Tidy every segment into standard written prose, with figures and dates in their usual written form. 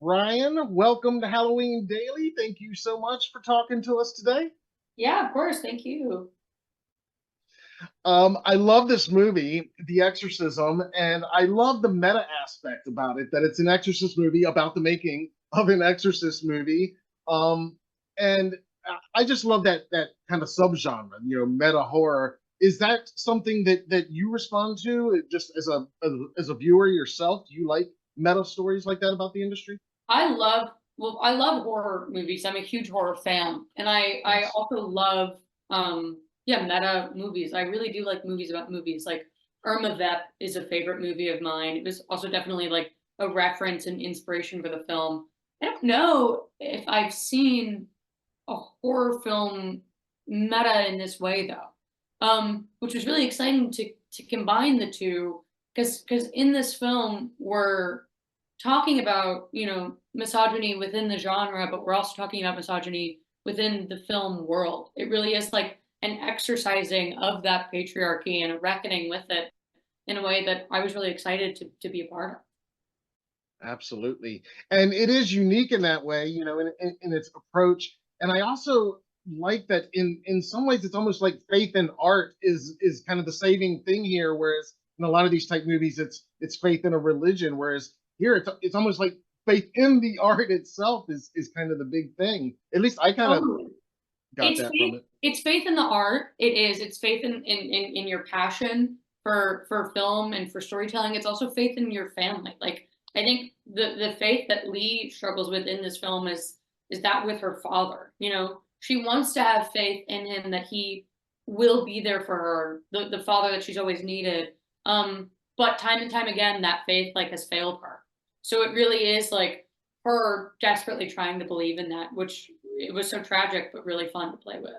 Ryan, welcome to Halloween Daily. Thank you so much for talking to us today. Yeah, of course. Thank you. I love this movie, The Exorcism, and I love the meta aspect about it, that it's an Exorcist movie about the making of an Exorcist movie. And I just love that kind of subgenre, meta horror. Is that something that you respond to just as a viewer yourself? Do you like meta stories like that about the industry? I love horror movies. I'm a huge horror fan. And I Yes. also love yeah, meta movies. I really do like movies about movies. Like Irma Vep is a favorite movie of mine. It was also definitely like a reference and inspiration for the film. I don't know if I've seen a horror film meta in this way though. Which was really exciting to combine the two because in this film we're talking about, misogyny within the genre, but we're also talking about misogyny within the film world. It really is like an exercising of that patriarchy and a reckoning with it in a way that I was really excited to be a part of. Absolutely. And it is unique in that way, in its approach. And I also like that in some ways it's almost like faith in art is kind of the saving thing here, whereas in a lot of these type movies it's faith in a religion, whereas here it's almost like faith in the art itself is kind of the big thing. At least I kind of Totally. got that from it. It's faith in the art. It is. It's faith in your passion for film and for storytelling. It's also faith in your family. Like I think the faith that Lee struggles with in this film is that with her father. She wants to have faith in him that he will be there for her, the father that she's always needed. But time and time again, that faith like has failed her. So it really is like her desperately trying to believe in that, which it was so tragic but really fun to play with.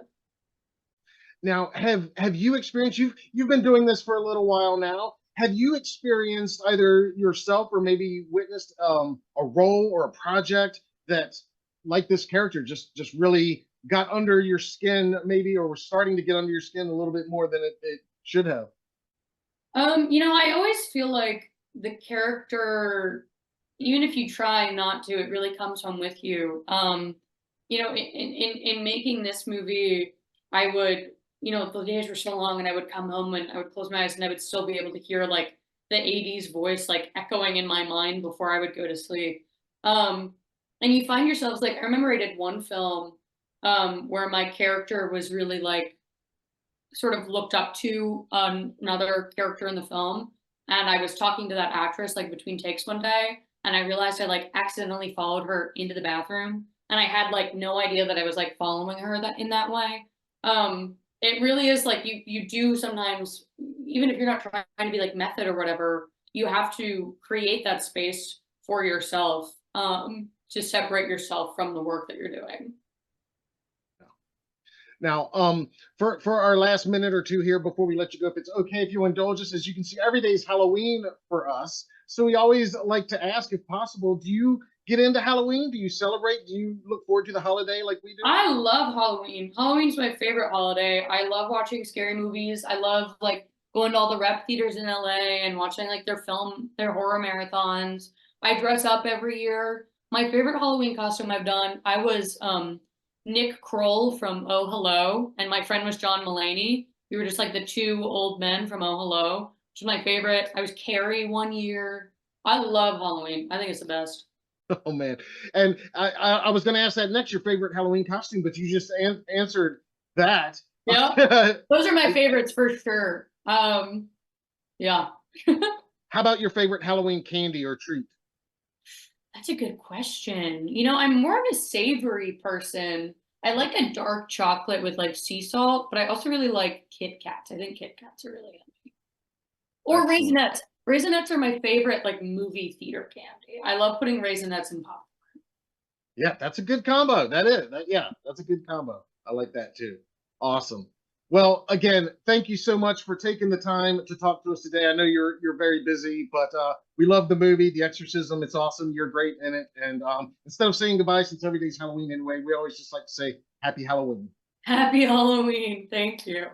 Now, have you experienced you've been doing this for a little while now? Have you experienced either yourself or maybe witnessed a role or a project that, like this character, just really got under your skin, maybe, or was starting to get under your skin a little bit more than it should have? I always feel like the character, even if you try not to, it really comes home with you. In making this movie, I would, the days were so long and I would come home and I would close my eyes and I would still be able to hear like the 80s voice like echoing in my mind before I would go to sleep. Um, and you find yourselves like, I remember I did one film where my character was really like sort of looked up to another character in the film, and I was talking to that actress like between takes one day, and I realized I like accidentally followed her into the bathroom, and I had like no idea that I was like following her that in that way. It really is like you do sometimes, even if you're not trying to be like method or whatever, you have to create that space for yourself to separate yourself from the work that you're doing. Now, for our last minute or two here before we let you go, if it's okay if you indulge us, as you can see, every day is Halloween for us. So we always like to ask, if possible, do you get into Halloween? Do you celebrate? Do you look forward to the holiday like we do? I love Halloween. Halloween's my favorite holiday. I love watching scary movies. I love like going to all the rep theaters in LA and watching like their horror marathons. I dress up every year. My favorite Halloween costume I've done, I was Nick Kroll from Oh Hello, and my friend was John Mulaney. We were just like the two old men from Oh Hello, which is my favorite. I was Carrie one year. I love Halloween. I think it's the best. Oh man! And I was going to ask that next, your favorite Halloween costume, but you just answered that. Yep. Those are my favorites for sure. Yeah. How about your favorite Halloween candy or treat? That's a good question. I'm more of a savory person. I like a dark chocolate with like sea salt, but I also really like Kit Kats. I think Kit Kats are really yummy. Or Excellent. Raisinets. Raisinets are my favorite like movie theater candy. I love putting Raisinets in pop. Yeah, that's a good combo. That is. Yeah, that's a good combo. I like that too. Awesome. Well, again, thank you so much for taking the time to talk to us today. I know you're very busy, but we love the movie, The Exorcism. It's awesome. You're great in it. And instead of saying goodbye, since every day's Halloween anyway, we always just like to say Happy Halloween. Happy Halloween. Thank you.